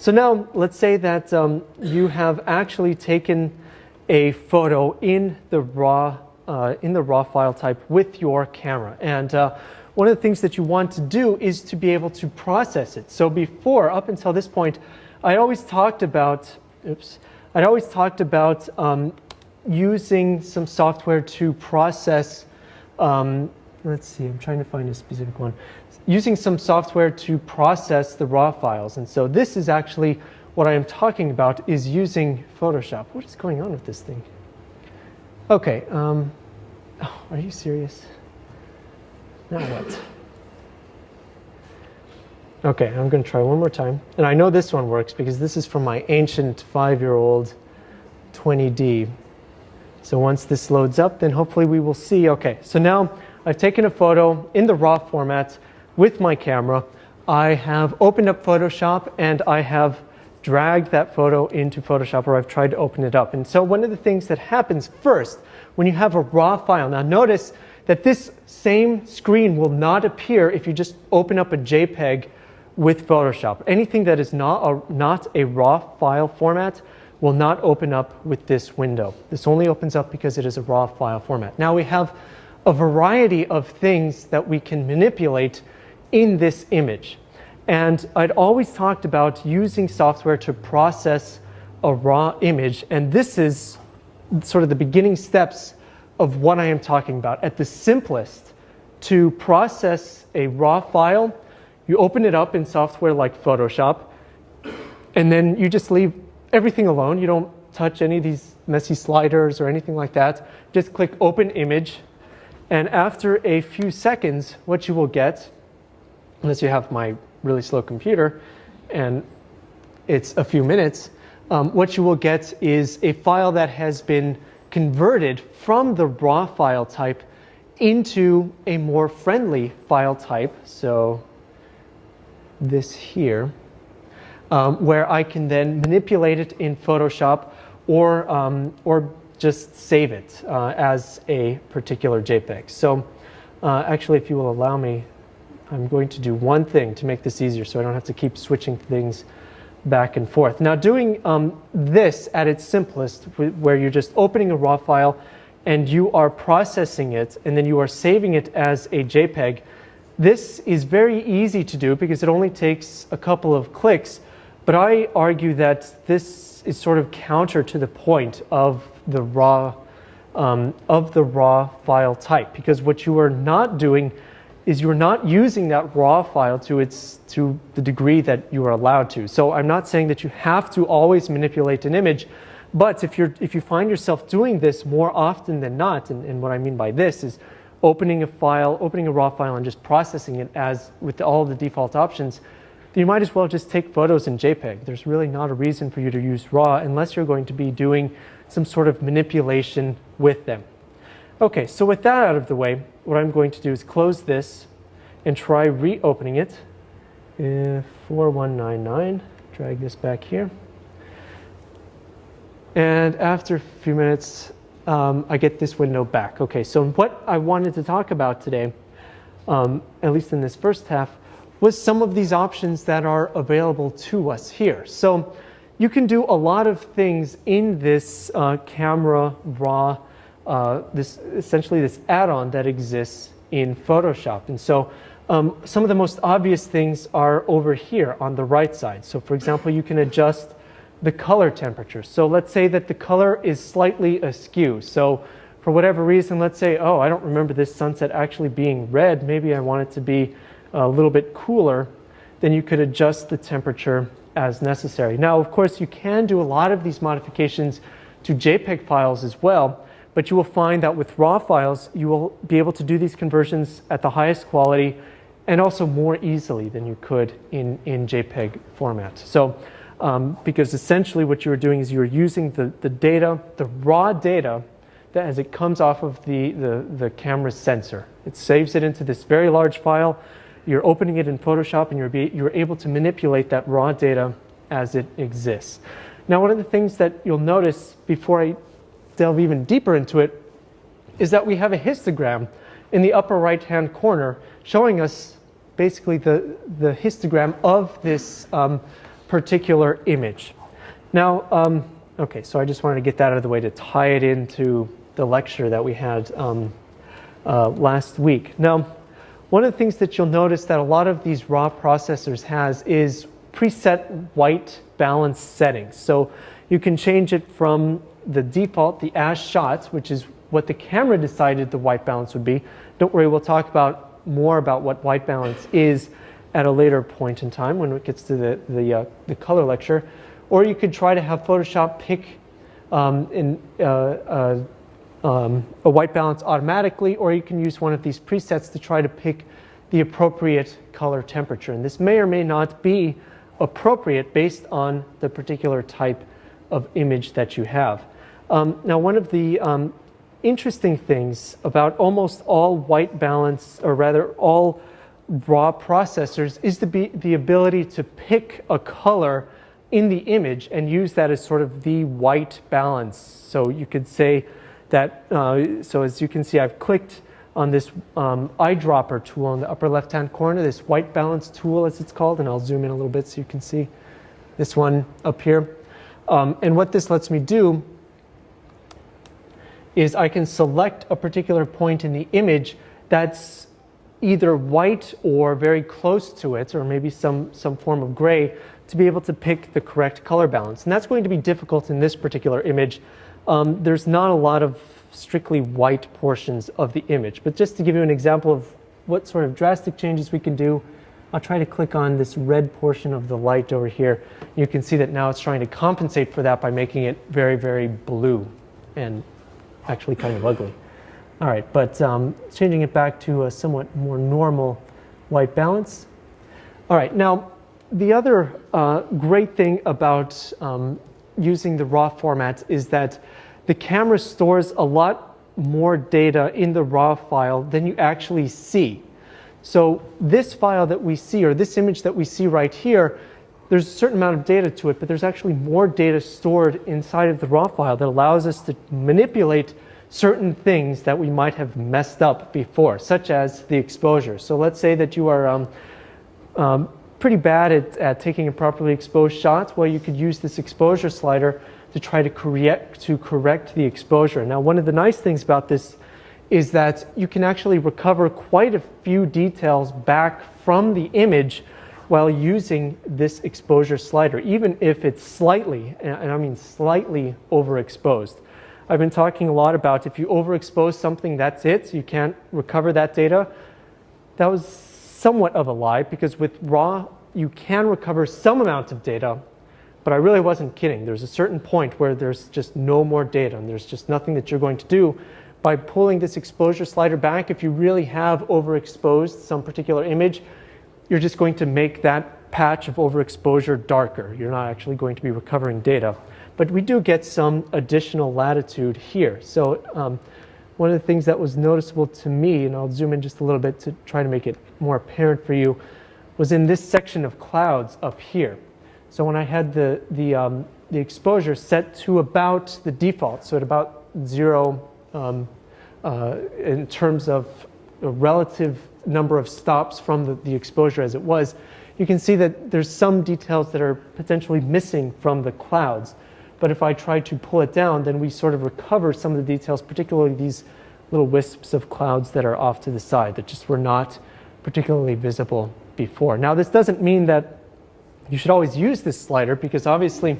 So now let's say that you have actually taken a photo in the raw file type with your camera. And one of the things that you want to do is to be able to process it. So before, up until this point, I always talked about, using some software to process, let's see, I'm trying to find a specific one. Using some software to process the raw files. And so this is actually what I am talking about, is using Photoshop. What is going on with this thing? Okay, oh, are you serious? Now what? Okay, I'm going to try one more time. And I know this one works because this is from my ancient 5-year-old 20D. So once this loads up, then hopefully we will see. Okay, so now I've taken a photo in the raw format with my camera. I have opened up Photoshop and I have dragged that photo into Photoshop, or I've tried to open it up. And so one of the things that happens first when you have a raw file, now notice that this same screen will not appear if you just open up a JPEG with Photoshop. Anything that is not a raw file format will not open up with this window. This only opens up because it is a raw file format. Now we have a variety of things that we can manipulate in this image. And I'd always talked about using software to process a raw image, and this is sort of the beginning steps of what I am talking about. At the simplest, to process a raw file, you open it up in software like Photoshop, and then you just leave everything alone. You don't touch any of these messy sliders or anything like that. Just click Open Image, and after a few seconds, what you will get, unless you have my really slow computer, and it's a few minutes, what you will get is a file that has been converted from the raw file type into a more friendly file type. So this here, where I can then manipulate it in Photoshop or just save it as a particular JPEG. So actually, if you will allow me, I'm going to do one thing to make this easier so I don't have to keep switching things back and forth. Now doing this at its simplest, where you're just opening a raw file and you are processing it and then you are saving it as a JPEG, this is very easy to do because it only takes a couple of clicks, but I argue that this is sort of counter to the point of the raw file type, because what you are not doing is you're not using that raw file to the degree that you are allowed to. So I'm not saying that you have to always manipulate an image, but if you find yourself doing this more often than not, and what I mean by this is opening a raw file and just processing it as with all the default options, then you might as well just take photos in JPEG. There's really not a reason for you to use raw unless you're going to be doing some sort of manipulation with them. Okay, so with that out of the way, what I'm going to do is close this and try reopening it. 4199, drag this back here. And after a few minutes, I get this window back. Okay, so what I wanted to talk about today, at least in this first half, was some of these options that are available to us here. So you can do a lot of things in this camera raw, essentially this add-on that exists in Photoshop. And so some of the most obvious things are over here on the right side. So for example, you can adjust the color temperature. So let's say that the color is slightly askew. So for whatever reason, let's say, oh, I don't remember this sunset actually being red. Maybe I want it to be a little bit cooler. Then you could adjust the temperature as necessary. Now, of course, you can do a lot of these modifications to JPEG files as well, but you will find that with raw files, you will be able to do these conversions at the highest quality and also more easily than you could in JPEG format. So, because essentially what you're doing is you're using the data, the raw data, that as it comes off of the camera's sensor. It saves it into this very large file. You're opening it in Photoshop and you're able to manipulate that raw data as it exists. Now, one of the things that you'll notice before I delve even deeper into it is that we have a histogram in the upper right-hand corner showing us basically the histogram of this particular image. Now, okay, so I just wanted to get that out of the way to tie it into the lecture that we had last week. Now, one of the things that you'll notice that a lot of these raw processors has is preset white balance settings. So you can change it from the default, the as shot, which is what the camera decided the white balance would be. Don't worry, we'll talk more about what white balance is at a later point in time when it gets to the color lecture. Or you could try to have Photoshop pick a white balance automatically, or you can use one of these presets to try to pick the appropriate color temperature. And this may or may not be appropriate based on the particular type of image that you have. Now, one of the interesting things about almost all white balance, or rather all raw processors, is the ability to pick a color in the image and use that as sort of the white balance. So you could say that, so as you can see, I've clicked on this eyedropper tool in the upper left-hand corner, this white balance tool as it's called, and I'll zoom in a little bit so you can see this one up here. And what this lets me do is I can select a particular point in the image that's either white or very close to it, or maybe some form of gray, to be able to pick the correct color balance. And that's going to be difficult in this particular image. There's not a lot of strictly white portions of the image, but just to give you an example of what sort of drastic changes we can do, I'll try to click on this red portion of the light over here. You can see that now it's trying to compensate for that by making it very, very blue and actually kind of ugly. All right, but changing it back to a somewhat more normal white balance. All right, now the other great thing about using the raw format is that the camera stores a lot more data in the raw file than you actually see. So this file that we see, or this image that we see right here, there's a certain amount of data to it, but there's actually more data stored inside of the raw file that allows us to manipulate certain things that we might have messed up before, such as the exposure. So let's say that you are pretty bad at taking a properly exposed shot. Well, you could use this exposure slider to try to correct the exposure. Now, one of the nice things about this is that you can actually recover quite a few details back from the image while using this exposure slider, even if it's slightly, and I mean slightly, overexposed. I've been talking a lot about if you overexpose something, that's it, you can't recover that data. That was somewhat of a lie, because with RAW, you can recover some amount of data, but I really wasn't kidding. There's a certain point where there's just no more data, and there's just nothing that you're going to do. By pulling this exposure slider back, if you really have overexposed some particular image, you're just going to make that patch of overexposure darker. You're not actually going to be recovering data. But we do get some additional latitude here. So one of the things that was noticeable to me, and I'll zoom in just a little bit to try to make it more apparent for you, was in this section of clouds up here. So when I had the exposure set to about the default, so at about 0 in terms of a relative number of stops from the exposure as it was, you can see that there's some details that are potentially missing from the clouds. But if I try to pull it down, then we sort of recover some of the details, particularly these little wisps of clouds that are off to the side that just were not particularly visible before. Now, this doesn't mean that you should always use this slider, because obviously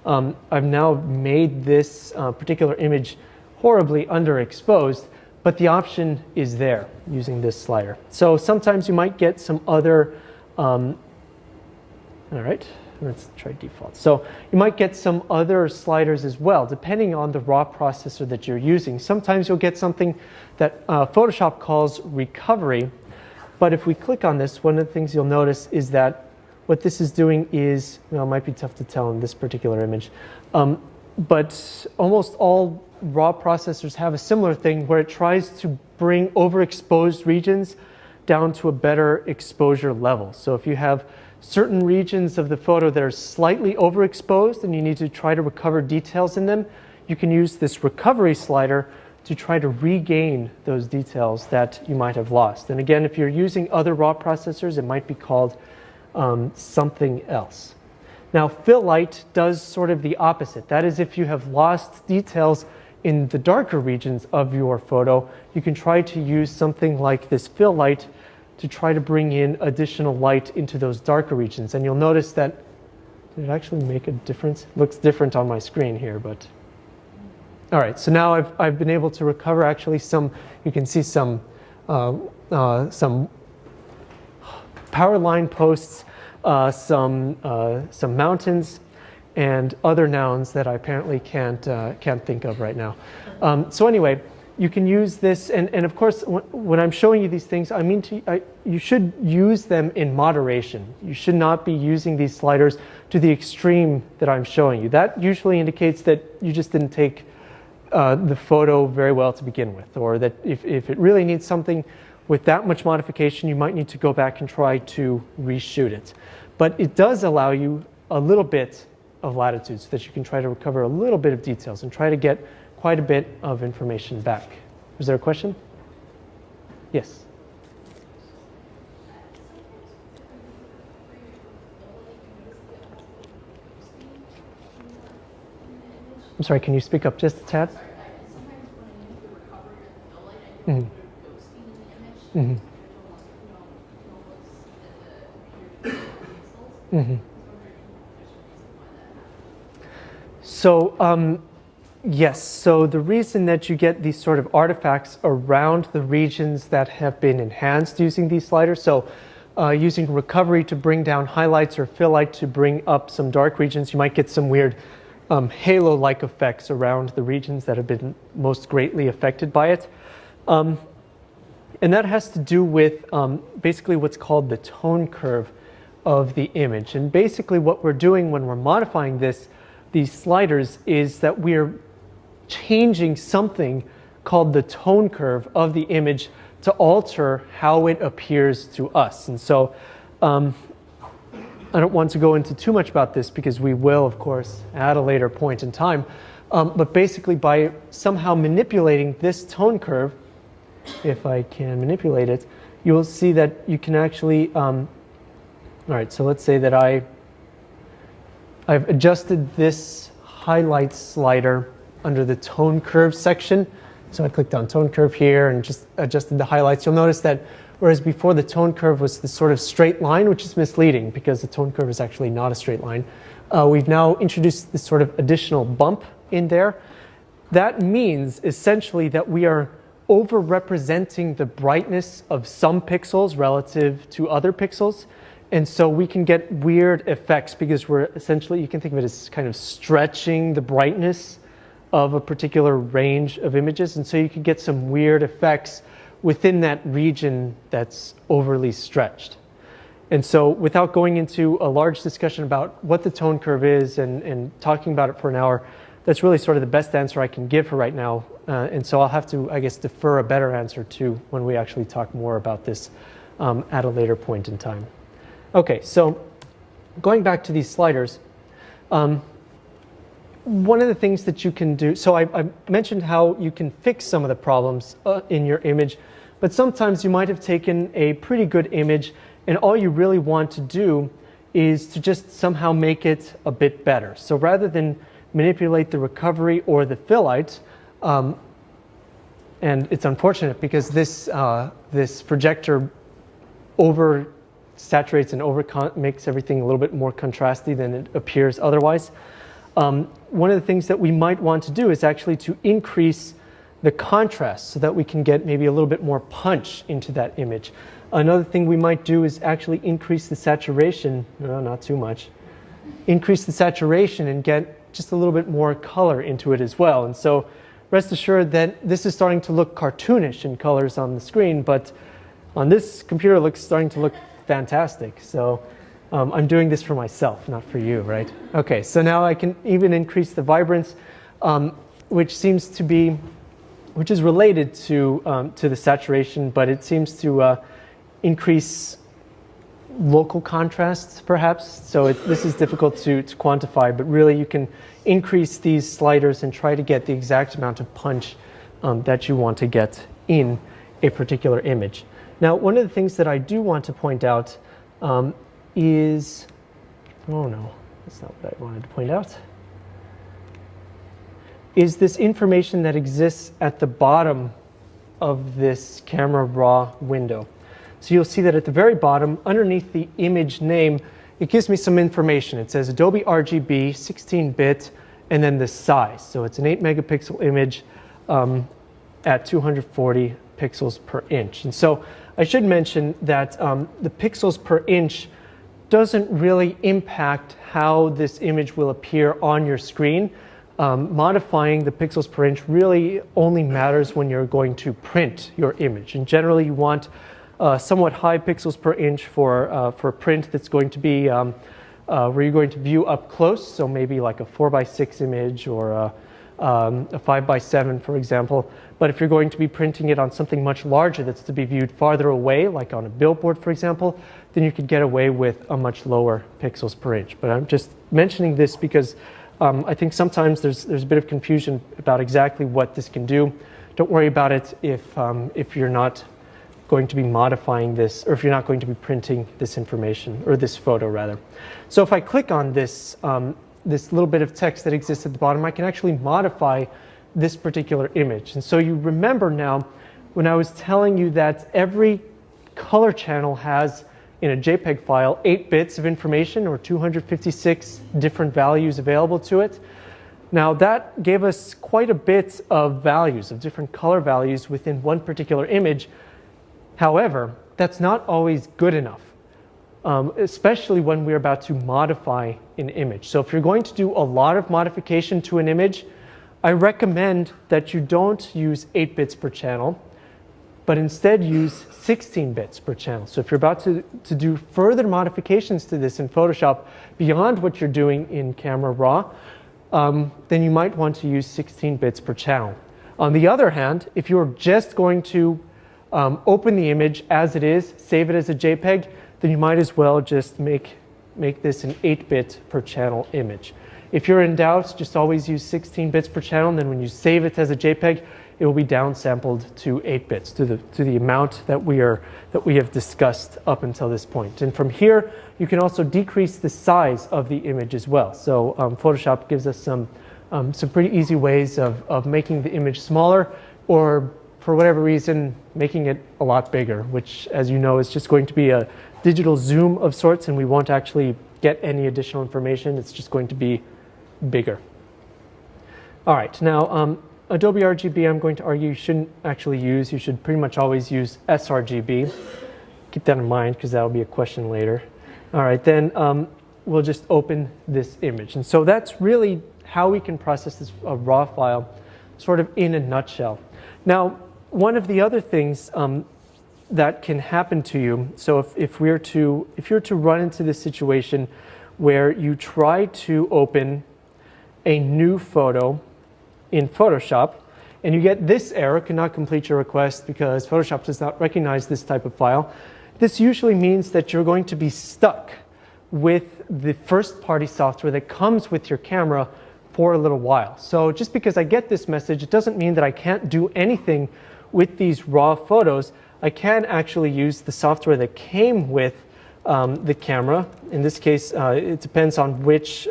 I've now made this particular image horribly underexposed, but the option is there using this slider. So sometimes you might get some other, all right, let's try default. So you might get some other sliders as well, depending on the raw processor that you're using. Sometimes you'll get something that Photoshop calls recovery, but if we click on this, one of the things you'll notice is that what this is doing is, well, it might be tough to tell in this particular image, but almost all raw processors have a similar thing where it tries to bring overexposed regions down to a better exposure level. So if you have certain regions of the photo that are slightly overexposed and you need to try to recover details in them, you can use this recovery slider to try to regain those details that you might have lost. And again, if you're using other raw processors, it might be called something else. Now, fill light does sort of the opposite. That is, if you have lost details in the darker regions of your photo, you can try to use something like this fill light to try to bring in additional light into those darker regions. And you'll notice that, did it actually make a difference? It looks different on my screen here, but. All right, so now I've been able to recover actually some, you can see some power line posts, some mountains, and other nouns that I apparently can't think of right now. So anyway, you can use this, and of course, when I'm showing you these things, I mean you should use them in moderation. You should not be using these sliders to the extreme that I'm showing you. That usually indicates that you just didn't take the photo very well to begin with, or that if it really needs something with that much modification, you might need to go back and try to reshoot it. But it does allow you a little bit of latitude so that you can try to recover a little bit of details and try to get quite a bit of information back. Was there a question? Yes. I'm sorry, can you speak up just a tad? Mm-hmm. Mm-hmm. Mm-hmm. So, yes, so the reason that you get these sort of artifacts around the regions that have been enhanced using these sliders, so using recovery to bring down highlights or fill light to bring up some dark regions, you might get some weird halo-like effects around the regions that have been most greatly affected by it. And that has to do with basically what's called the tone curve of the image. And basically what we're doing when we're modifying these sliders is that we're changing something called the tone curve of the image to alter how it appears to us. And so I don't want to go into too much about this because we will, of course, at a later point in time. But basically by somehow manipulating this tone curve, if I can manipulate it, you will see that you can actually, all right, so let's say that I've adjusted this highlight slider under the tone curve section. So I clicked on tone curve here and just adjusted the highlights. You'll notice that whereas before the tone curve was this sort of straight line, which is misleading because the tone curve is actually not a straight line, we've now introduced this sort of additional bump in there. That means essentially that we are over-representing the brightness of some pixels relative to other pixels. And so we can get weird effects because we're essentially, you can think of it as kind of stretching the brightness of a particular range of images. And so you can get some weird effects within that region that's overly stretched. And so without going into a large discussion about what the tone curve is and talking about it for an hour, that's really sort of the best answer I can give for right now. And so I'll have to, I guess, defer a better answer to when we actually talk more about this at a later point in time. Okay, so going back to these sliders, one of the things that you can do, so I mentioned how you can fix some of the problems in your image, but sometimes you might have taken a pretty good image and all you really want to do is to just somehow make it a bit better. So rather than manipulate the recovery or the fill light, and it's unfortunate because this projector over-saturates and makes everything a little bit more contrasty than it appears otherwise. One of the things that we might want to do is actually to increase the contrast so that we can get maybe a little bit more punch into that image. Another thing we might do is actually increase the saturation, no, not too much, increase the saturation and get just a little bit more color into it as well. And so rest assured that this is starting to look cartoonish in colors on the screen, but on this computer it's starting to look fantastic. So I'm doing this for myself, not for you, right? Okay, so now I can even increase the vibrance, which is related to the saturation, but it seems to increase local contrasts, perhaps. So this is difficult to quantify, but really you can increase these sliders and try to get the exact amount of punch that you want to get in a particular image. Now, one of the things that I do want to point out is, oh no, that's not what I wanted to point out, is this information that exists at the bottom of this camera raw window. So you'll see that at the very bottom, underneath the image name, it gives me some information. It says Adobe RGB, 16-bit, and then the size. So it's an 8 megapixel image at 240 pixels per inch. And so I should mention that the pixels per inch doesn't really impact how this image will appear on your screen. Modifying the pixels per inch really only matters when you're going to print your image. And generally you want somewhat high pixels per inch for a print that's going to be where you're going to view up close, so maybe like a 4:6 image or a 5:7, for example. But if you're going to be printing it on something much larger that's to be viewed farther away, like on a billboard, for example, then you could get away with a much lower pixels per inch. But I'm just mentioning this because I think sometimes there's a bit of confusion about exactly what this can do. Don't worry about it if you're not going to be modifying this, or if you're not going to be printing this information, or this photo rather. So if I click on this, this little bit of text that exists at the bottom, I can actually modify this particular image. And so you remember now when I was telling you that every color channel has in a JPEG file 8 bits of information, or 256 different values available to it. Now that gave us quite a bit of values, of different color values within one particular image. However, that's not always good enough, especially when we're about to modify an image. So if you're going to do a lot of modification to an image, I recommend that you don't use 8 bits per channel, but instead use 16 bits per channel. So if you're about to do further modifications to this in Photoshop beyond what you're doing in Camera Raw, then you might want to use 16 bits per channel. On the other hand, if you're just going to open the image as it is, save it as a JPEG, then you might as well just make this an 8-bit per channel image. If you're in doubt, just always use 16 bits per channel, and then when you save it as a JPEG, it will be downsampled to 8 bits, to the amount that we have discussed up until this point. And from here, you can also decrease the size of the image as well. So Photoshop gives us some pretty easy ways of making the image smaller, or for whatever reason, making it a lot bigger, which, as you know, is just going to be a digital zoom of sorts, and we won't actually get any additional information. It's just going to be bigger. All right, now Adobe RGB, I'm going to argue you shouldn't actually use. You should pretty much always use sRGB. Keep that in mind because that'll be a question later. All right, then we'll just open this image. And so that's really how we can process this raw file, sort of in a nutshell. Now, one of the other things that can happen to you, so if you're to run into this situation where you try to open a new photo in Photoshop, and you get this error, cannot complete your request because Photoshop does not recognize this type of file, this usually means that you're going to be stuck with the first-party software that comes with your camera for a little while. So just because I get this message, it doesn't mean that I can't do anything with these raw photos. I can actually use the software that came with the camera. In this case, it depends on which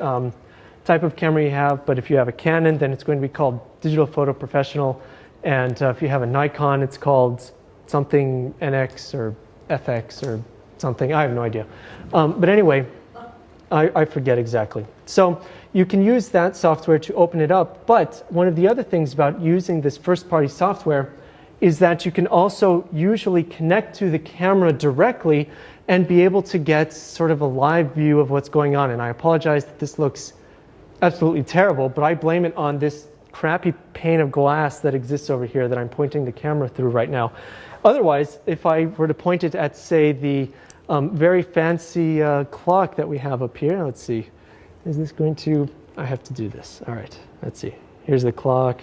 type of camera you have, but if you have a Canon, then it's going to be called Digital Photo Professional, and if you have a Nikon, it's called something NX or FX or something. I have no idea. But anyway, I forget exactly. So you can use that software to open it up, but one of the other things about using this first-party software is that you can also usually connect to the camera directly and be able to get sort of a live view of what's going on. And I apologize that this looks absolutely terrible, but I blame it on this crappy pane of glass that exists over here that I'm pointing the camera through right now. Otherwise, if I were to point it at, say, the very fancy clock that we have up here, let's see, is this going to, I have to do this. All right, let's see. Here's the clock.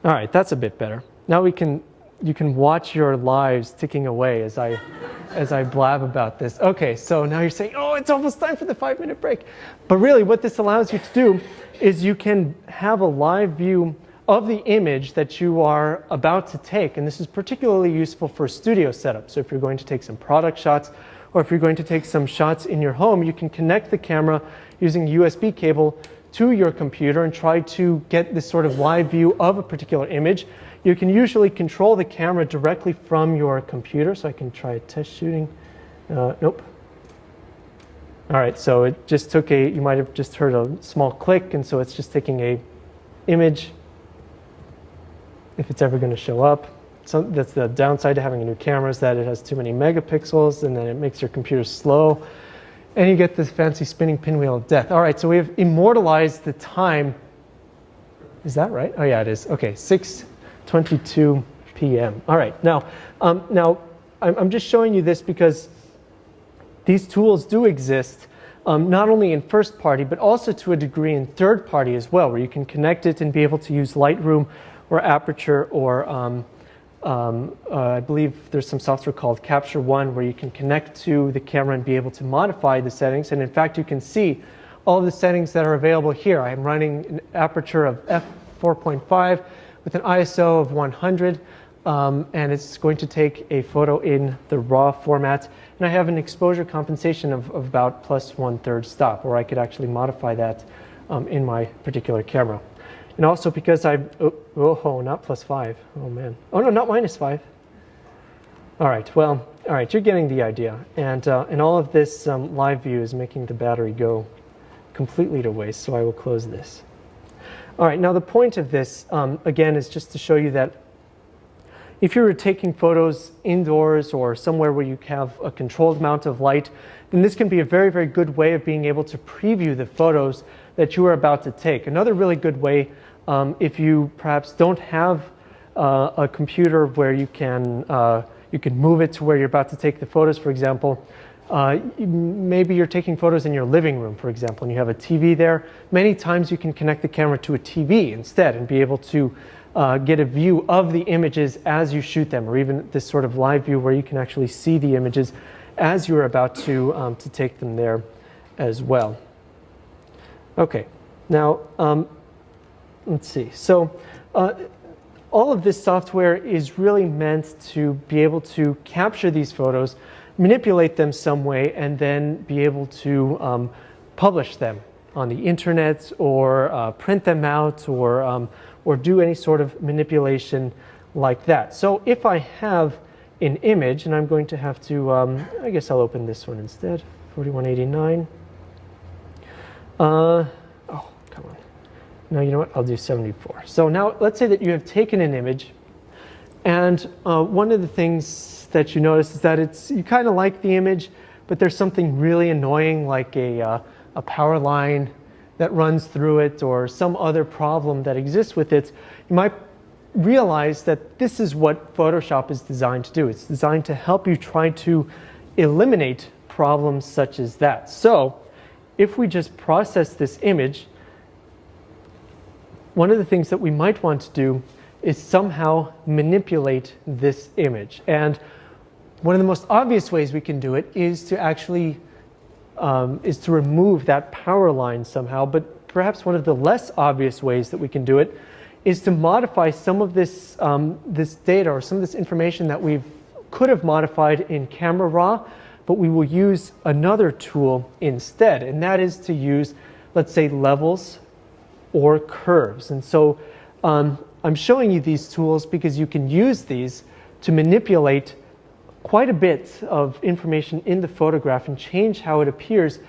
All right, that's a bit better. Now you can watch your lives ticking away as I blab about this. Okay, so now you're saying, oh, it's almost time for the 5-minute break. But really what this allows you to do is you can have a live view of the image that you are about to take. And this is particularly useful for studio setup. So if you're going to take some product shots, or if you're going to take some shots in your home, you can connect the camera using a USB cable to your computer and try to get this sort of live view of a particular image. You can usually control the camera directly from your computer, so I can try test shooting. Nope. All right, so it just took you might have just heard a small click, and so it's just taking a image, if it's ever going to show up. So that's the downside to having a new camera, is that it has too many megapixels, and then it makes your computer slow, and you get this fancy spinning pinwheel of death. All right, so we have immortalized the time. Is that right? Oh yeah, it is. Okay, 6:22 p.m. All right, now I'm just showing you this because these tools do exist, not only in first party, but also to a degree in third party as well, where you can connect it and be able to use Lightroom or Aperture or I believe there's some software called Capture One where you can connect to the camera and be able to modify the settings. And in fact, you can see all of the settings that are available here. I'm running an aperture of f4.5 with an ISO of 100. And it's going to take a photo in the RAW format. And I have an exposure compensation of about plus 1/3 stop, or I could actually modify that in my particular camera. And also because not +5. Oh man. Oh no, not -5. All right, well, all right, you're getting the idea. And all of this live view is making the battery go completely to waste, so I will close this. All right, now the point of this, again, is just to show you that if you're taking photos indoors or somewhere where you have a controlled amount of light, then this can be a very, very good way of being able to preview the photos that you are about to take. Another really good way, if you perhaps don't have a computer where you can move it to where you're about to take the photos, for example, maybe you're taking photos in your living room, for example, and you have a TV there. Many times you can connect the camera to a TV instead and be able to get a view of the images as you shoot them, or even this sort of live view where you can actually see the images as you're about to take them there as well. Okay, now let's see. So all of this software is really meant to be able to capture these photos, manipulate them some way, and then be able to publish them on the internet or print them out or do any sort of manipulation like that. So if I have an image, and I'm going to have to, I guess I'll open this one instead, 4189. Oh, come on. No, you know what? I'll do 74. So now let's say that you have taken an image, and one of the things that you notice is that you kind of like the image, but there's something really annoying like a power line that runs through it or some other problem that exists with it. You might realize that this is what Photoshop is designed to do. It's designed to help you try to eliminate problems such as that. So if we just process this image, one of the things that we might want to do is somehow manipulate this image. And one of the most obvious ways we can do it is to actually to remove that power line somehow. But perhaps one of the less obvious ways that we can do it is to modify some of this this data or some of this information that we could have modified in Camera Raw, but we will use another tool instead, and that is to use, let's say, levels or curves. And so I'm showing you these tools because you can use these to manipulate quite a bit of information in the photograph and change how it appears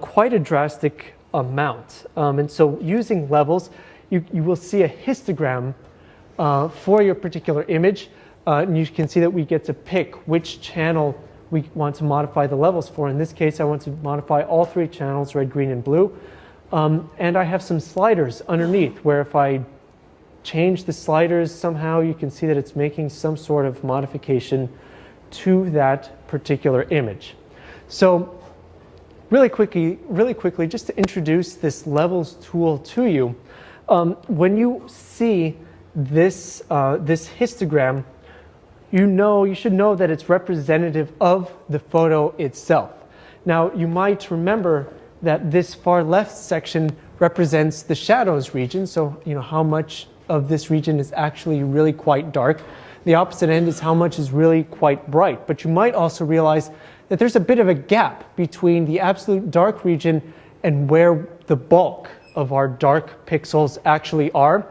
quite a drastic amount. And so using levels, you will see a histogram for your particular image, and you can see that we get to pick which channel we want to modify the levels for. In this case, I want to modify all three channels, red, green, and blue. And I have some sliders underneath where if I change the sliders somehow, you can see that it's making some sort of modification to that particular image. So really quickly, just to introduce this levels tool to you, when you see this, this histogram, you should know that it's representative of the photo itself. Now, you might remember that this far left section represents the shadows region, so how much of this region is actually really quite dark. The opposite end is how much is really quite bright. But you might also realize that there's a bit of a gap between the absolute dark region and where the bulk of our dark pixels actually are.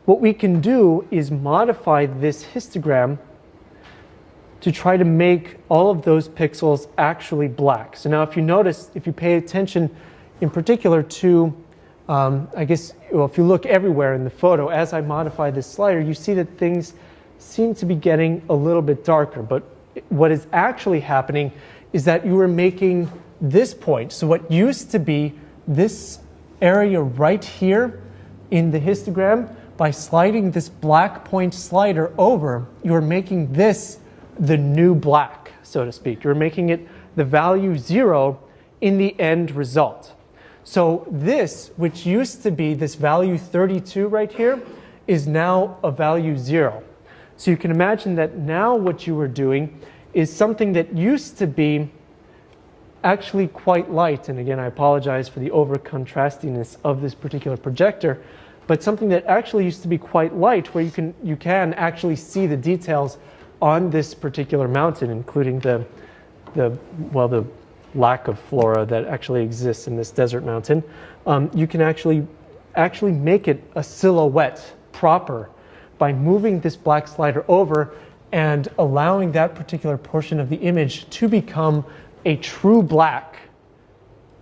What we can do is modify this histogram to try to make all of those pixels actually black. So now if you notice, if you pay attention in particular to, I guess, well, if you look everywhere in the photo, as I modify this slider, you see that things seem to be getting a little bit darker. But what is actually happening is that you are making this point, so what used to be this area right here in the histogram, by sliding this black point slider over, you are making this the new black, so to speak. You're making it the value 0 in the end result. So this, which used to be this value 32 right here, is now a value 0. So you can imagine that now what you are doing is something that used to be actually quite light, and again I apologize for the over contrastiness of this particular projector, but something that actually used to be quite light, where you can actually see the details on this particular mountain, including the lack of flora that actually exists in this desert mountain. You can actually make it a silhouette proper by moving this black slider over and allowing that particular portion of the image to become a true black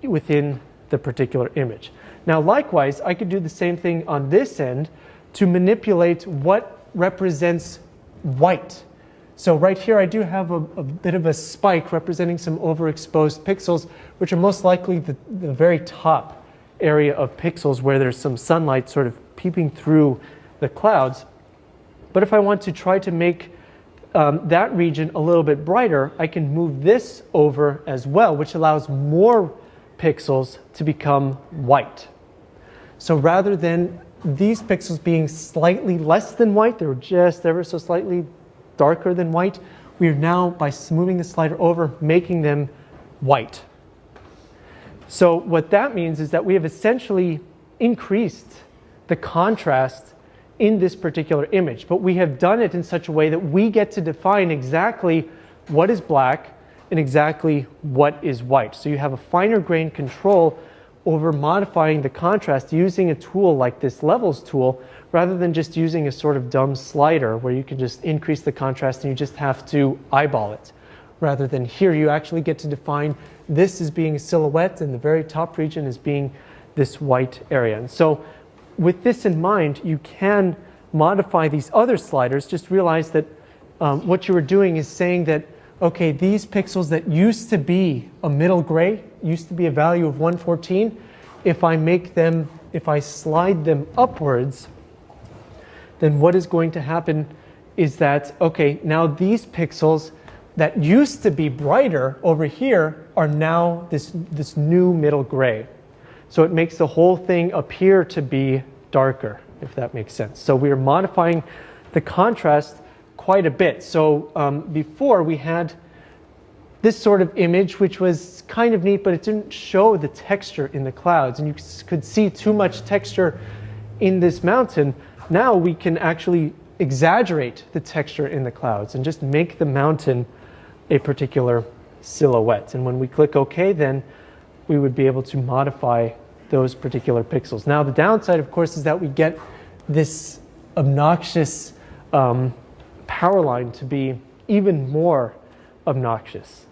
within the particular image. Now likewise, I could do the same thing on this end to manipulate what represents white. So right here I do have a bit of a spike representing some overexposed pixels, which are most likely the very top area of pixels where there's some sunlight sort of peeping through the clouds. But if I want to try to make that region a little bit brighter, I can move this over as well, which allows more pixels to become white. So rather than these pixels being slightly less than white, they were just ever so slightly darker than white, we are now, by moving the slider over, making them white. So what that means is that we have essentially increased the contrast in this particular image, but we have done it in such a way that we get to define exactly what is black and exactly what is white. So you have a finer grained control over modifying the contrast using a tool like this levels tool, rather than just using a sort of dumb slider where you can just increase the contrast and you just have to eyeball it. Rather than here, you actually get to define this as being a silhouette and the very top region as being this white area. And so with this in mind, you can modify these other sliders. Just realize that what you were doing is saying that, okay, these pixels that used to be a middle gray, used to be a value of 114, if I slide them upwards, then what is going to happen is that, okay, now these pixels that used to be brighter over here are now this new middle gray. So it makes the whole thing appear to be darker, if that makes sense. So we are modifying the contrast quite a bit. So before we had this sort of image, which was kind of neat, but it didn't show the texture in the clouds, and you could see too much texture in this mountain. Now we can actually exaggerate the texture in the clouds and just make the mountain a particular silhouette. And when we click OK, then we would be able to modify those particular pixels. Now the downside, of course, is that we get this obnoxious power line to be even more obnoxious.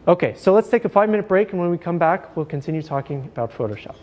Okay, so let's take a 5-minute break, and when we come back, we'll continue talking about Photoshop.